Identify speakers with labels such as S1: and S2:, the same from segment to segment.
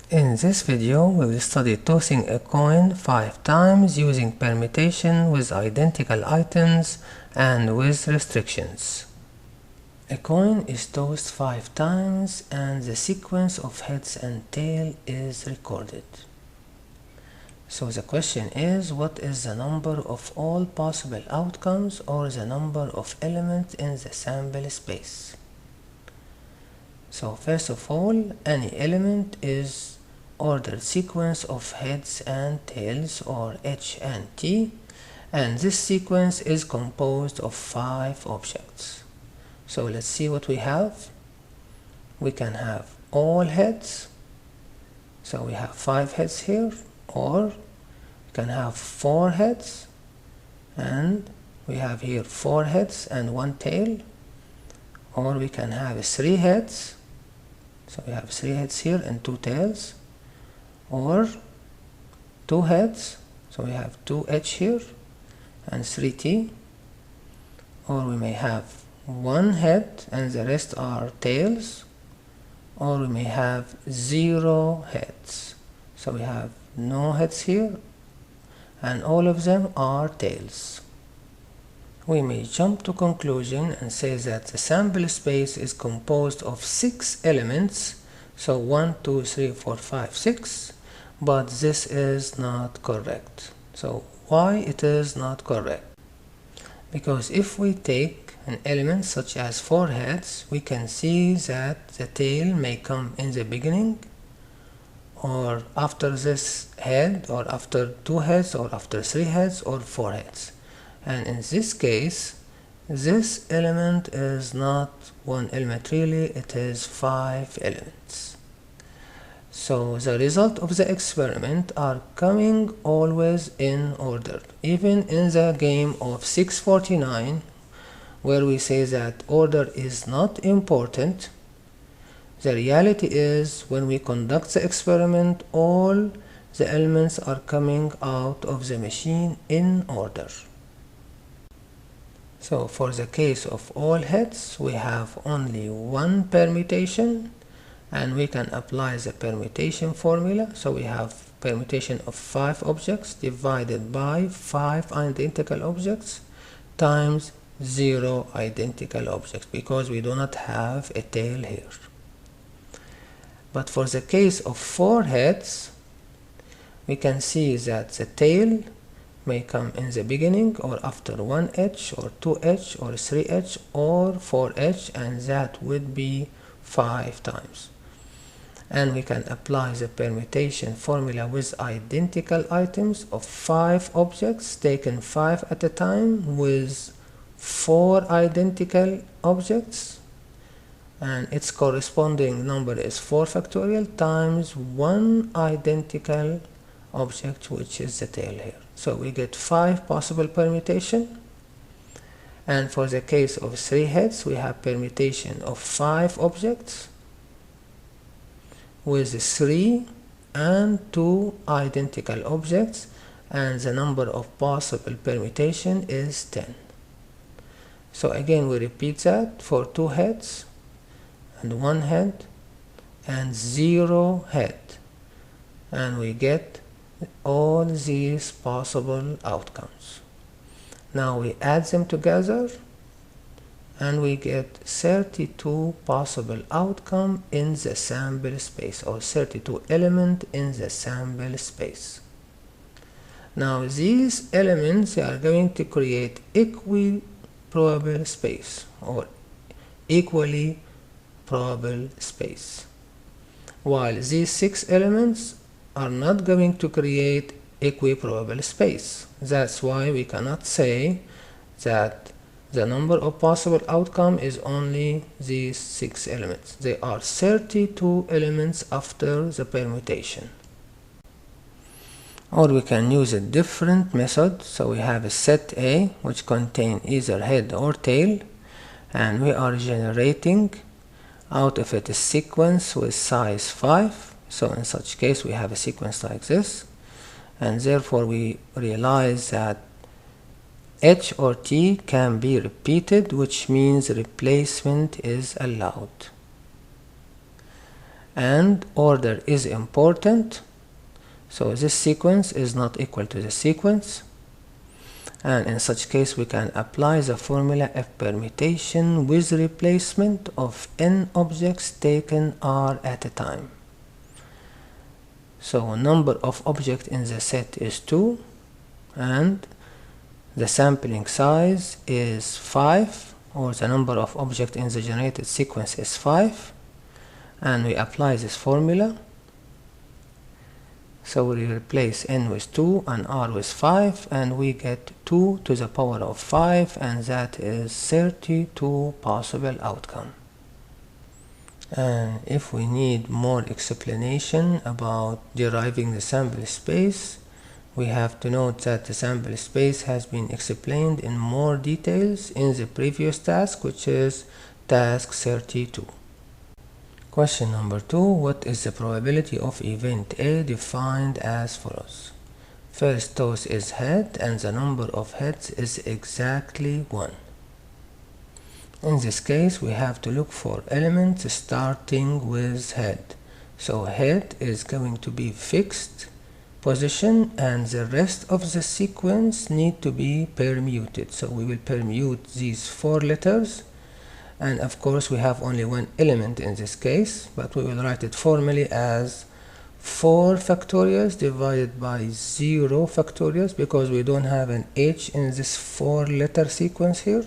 S1: In this video, we will study tossing a coin 5 times using permutation with identical items and with restrictions. A coin is tossed 5 times and the sequence of heads and tail is recorded. So the question is, what is the number of all possible outcomes or the number of elements in the sample space? So first of all, any element is ordered sequence of heads and tails, or H and T, and this sequence is composed of 5 objects. So let's see what we have. We can have all heads, so we have 5 heads here, or we can have 4 heads, and we have here 4 heads and 1 tail, or we can have 3 heads, so we have 3 heads here and 2 tails, or 2 heads, so we have 2H here and 3T, or we may have 1 head and the rest are tails, or we may have 0 heads, so we have no heads here and all of them are tails. We may jump to conclusion and say that the sample space is composed of 6 elements, so 1, 2, 3, 4, 5, 6, but this is not correct. So why it is not correct? Because if we take an element such as 4 heads, we can see that the tail may come in the beginning, or after this head, or after 2 heads, or after 3 heads, or 4 heads. And in this case, this element is not 1 element really, it is 5 elements. So the result of the experiment are coming always in order. Even in the game of 649, where we say that order is not important, the reality is when we conduct the experiment, all the elements are coming out of the machine in order. So for the case of all heads, we have only 1 permutation, and we can apply the permutation formula. So we have permutation of 5 objects divided by 5 identical objects times 0 identical objects, because we do not have a tail here. But for the case of 4 heads, we can see that the tail may come in the beginning, or after 1H, or 2H, or 3H, or 4H, and that would be 5 times. And we can apply the permutation formula with identical items of 5 objects taken 5 at a time with 4 identical objects, and its corresponding number is 4 factorial times 1 identical object, which is the tail here. So we get 5 possible permutation. And for the case of 3 heads, we have permutation of 5 objects with 3 and 2 identical objects, and the number of possible permutation is 10. So again we repeat that for 2 heads and 1 head and 0 head, and we get all these possible outcomes. Now we add them together and we get 32 possible outcome in the sample space, or 32 element in the sample space. Now these elements are going to create equiprobable space, or equally probable space, while these 6 elements are not going to create equiprobable space. That's why we cannot say that the number of possible outcome is only these 6 elements. There are 32 elements after the permutation. Or we can use a different method. So we have a set A which contain either head or tail, and we are generating out of it a sequence with size 5. So in such case we have a sequence like this, and therefore we realize that H or T can be repeated, which means replacement is allowed. and order is important. So this sequence is not equal to the sequence, and in such case we can apply the formula if permutation with replacement of n objects taken r at a time. So number of objects in the set is 2 and the sampling size is 5, or the number of objects in the generated sequence is 5, and we apply this formula. So we replace n with 2 and r with 5, and we get 2 to the power of 5, and that is 32 possible outcome. And if we need more explanation about deriving the sample space, we have to note that the sample space has been explained in more details in the previous task, which is task 32. Question number 2. What is the probability of event A defined as follows? First toss is head, and the number of heads is exactly 1. In this case, we have to look for elements starting with head. So head is going to be fixed position, and the rest of the sequence need to be permuted. So we will permute these 4 letters, and of course we have only one element in this case, but we will write it formally as 4 factorials divided by 0 factorials, because we don't have an h in this 4 letter sequence here,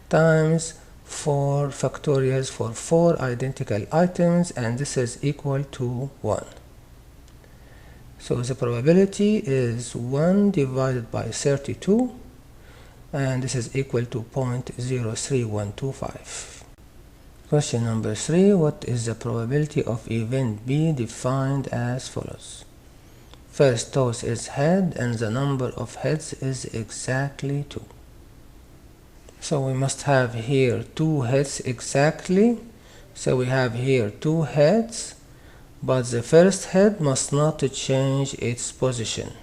S1: times 4 factorials for 4 identical items, and this is equal to 1. So the probability is 1 divided by 32, and this is equal to 0.03125. Question number 3. What is the probability of event B defined as follows? First toss is head, and the number of heads is exactly 2. So we must have here 2 heads exactly. So we have here 2 heads, but the first head must not change its position.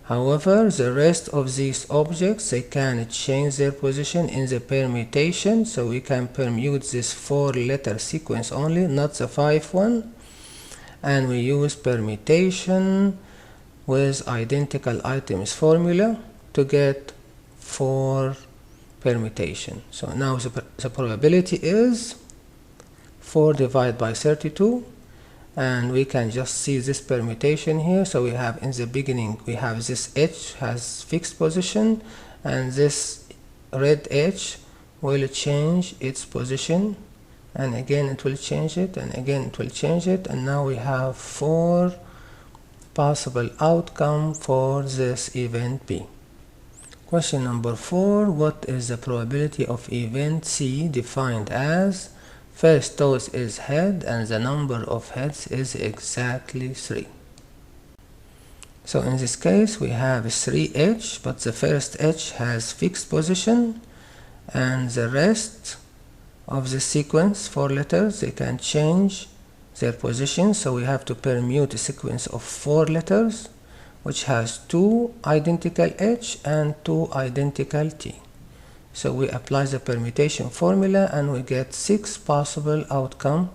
S1: However, the rest of these objects, they can change their position in the permutation, so we can permute this 4 letter sequence only, not the 5 one, and we use permutation with identical items formula to get 4 permutation. So now the probability is 4 divided by 32, and we can just see this permutation here. So we have in the beginning, we have this h has fixed position, and this red h will change its position, and again it will change it, and again it will change it, and now we have 4 possible outcome for this event B. Question number 4. What is the probability of event C defined as first toss is head, and the number of heads is exactly 3? So in this case we have 3h, but the first h has fixed position, and the rest of the sequence 4 letters, they can change their position. So we have to permute a sequence of 4 letters which has 2 identical h and 2 identical t. So we apply the permutation formula, and we get 6 possible outcome,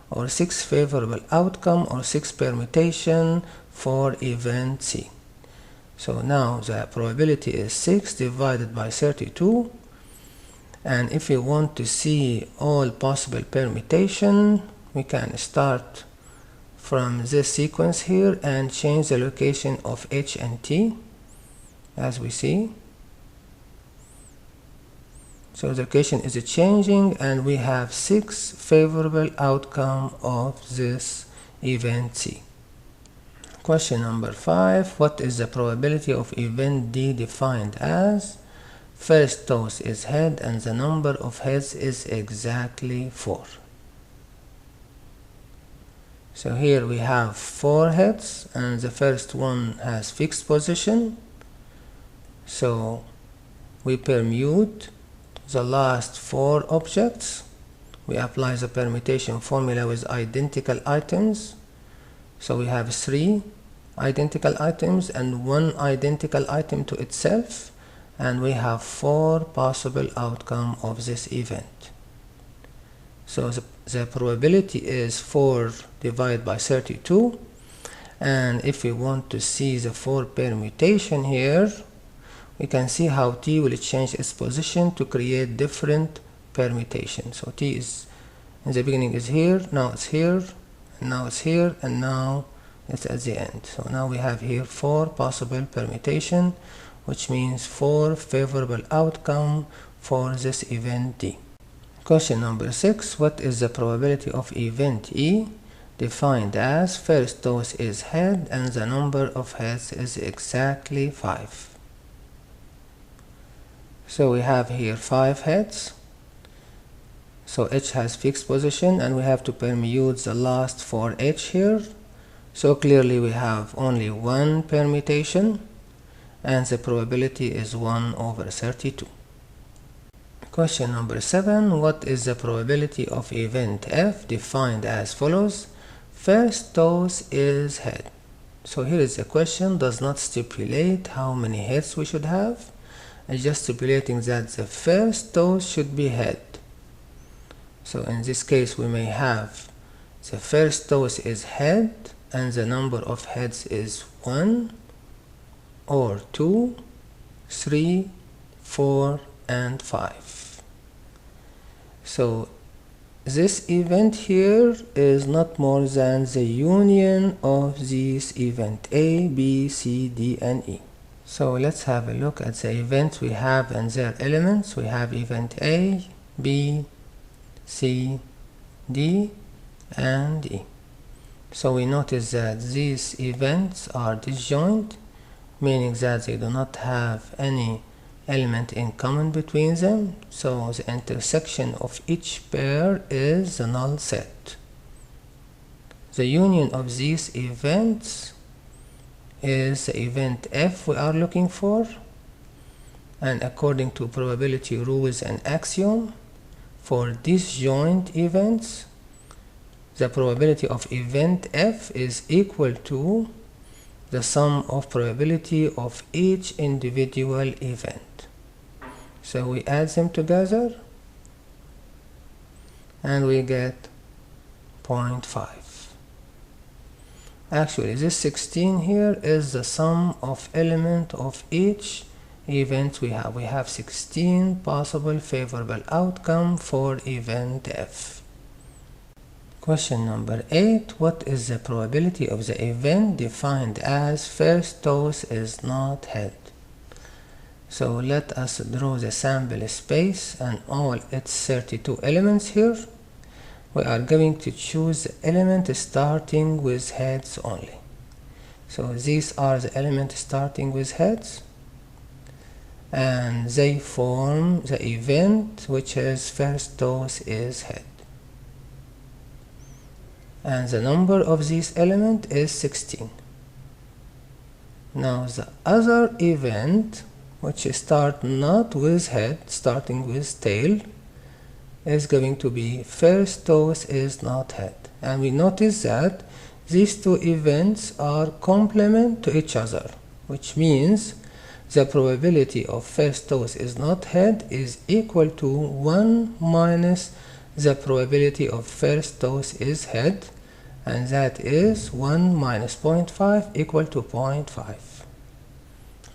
S1: or 6 favorable outcome, or 6 permutation for event C. So now the probability is 6 divided by 32, and if you want to see all possible permutation, we can start from this sequence here and change the location of h and t, as we see. So the location is changing, and we have 6 favorable outcome of this event C. Question number 5. What is the probability of event D defined as first toss is head, and the number of heads is exactly 4? So here we have 4 heads, and the first one has fixed position. So we permute the last 4 objects. We apply the permutation formula with identical items. So we have 3 identical items and 1 identical item to itself, and we have 4 possible outcome of this event. So the probability is 4 divided by 32, and if we want to see the 4 permutation here, we can see how t will change its position to create different permutations. So t is in the beginning is here, now it's here, and now it's here, and now it's at the end. So now we have here 4 possible permutation, which means 4 favorable outcome for this event t. Question number 6. What is the probability of event E, defined as first toss is head and the number of heads is exactly 5. So we have here 5 heads. So H has fixed position and we have to permute the last 4 H here. So clearly we have only one permutation and the probability is 1 over 32. Question number 7. What is the probability of event F, defined as follows? First toss is head. So here is the question, does not stipulate how many heads we should have. It's just stipulating that the first toss should be head. So in this case we may have the first toss is head and the number of heads is 1 or 2, 3, 4 and 5. So this event here is not more than the union of these event A, B, C, D and E. So let's have a look at the events we have and their elements. We have event A, B, C, D and E. So we notice that these events are disjoint, meaning that they do not have any element in common between them, so the intersection of each pair is the null set. The union of these events is the event F we are looking for, and according to probability rules and axiom, for disjoint events the probability of event F is equal to the sum of probability of each individual event. So we add them together and we get 0.5. Actually this 16 here is the sum of element of each event we have. We have 16 possible favorable outcome for event F. Question number 8. What is the probability of the event defined as first toss is not head? So let us draw the sample space and all its 32 elements here. We are going to choose the element starting with heads only. So these are the elements starting with heads, and they form the event which is first toss is head. And the number of these elements is 16. Now the other event, which start not with head, starting with tail, is going to be first toss is not head. And we notice that these two events are complement to each other, which means the probability of first toss is not head is equal to 1 minus the probability of first toss is head, and that is 1 minus 0.5 equal to 0.5.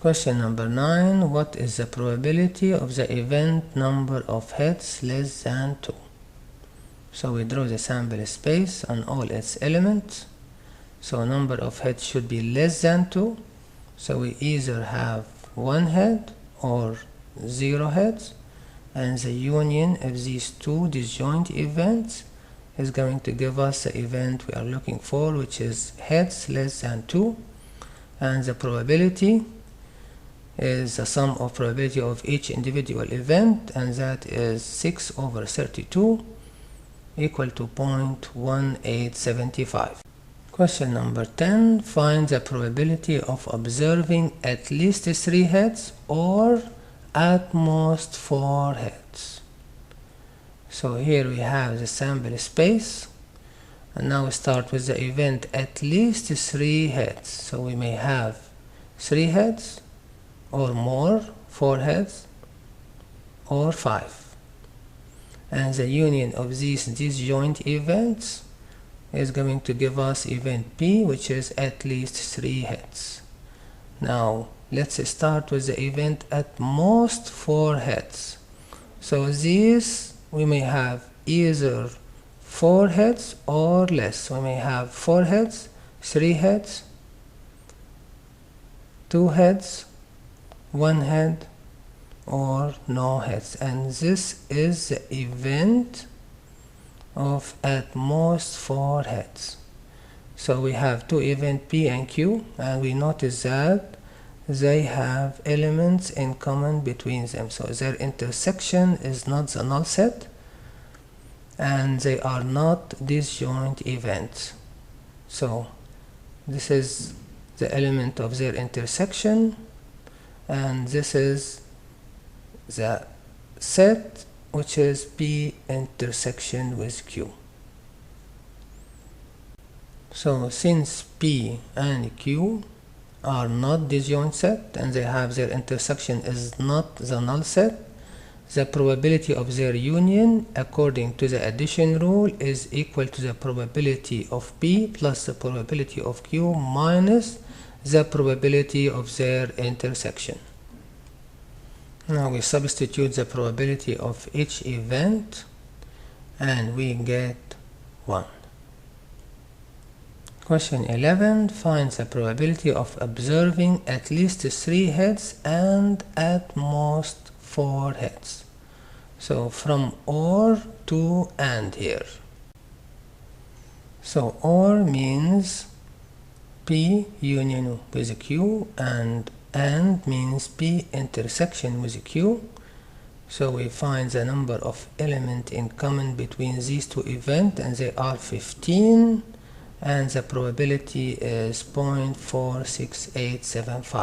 S1: Question number 9. What is the probability of the event number of heads less than 2? So we draw the sample space and all its elements. So number of heads should be less than 2. So we either have 1 head or 0 heads, and the union of these two disjoint events is going to give us the event we are looking for, which is heads less than 2, and the probability is the sum of probability of each individual event, and that is 6 over 32 equal to 0.1875. Question number 10. Find the probability of observing at least 3 heads or at most 4 heads. So here we have the sample space, and now we start with the event at least 3 heads. So we may have 3 heads or more, 4 heads or 5. and the union of these disjoint events is going to give us event P, which is at least 3 hits. Now let's start with the event at most 4 hits. So these we may have either 4 hits or less. We may have 4 hits, 3 hits, 2 hits, 1 hit, or no hits, and this is the event of at most 4 hits. So we have two events P and Q, and we notice that they have elements in common between them, so their intersection is not the null set and they are not disjoint events. So this is the element of their intersection, and this is the set which is P intersection with Q. So since P and Q are not disjoint set and they have their intersection is not the null set, the probability of their union according to the addition rule is equal to the probability of P plus the probability of Q minus the probability of their intersection. Now we substitute the probability of each event and we get 1. Question 11. Find the probability of observing at least 3 hits and at most 4 hits. So from OR to AND here. So OR means P union with Q, and AND means P intersection with Q. So we find the number of elements in common between these two events, and they are 15, and the probability is 0.46875.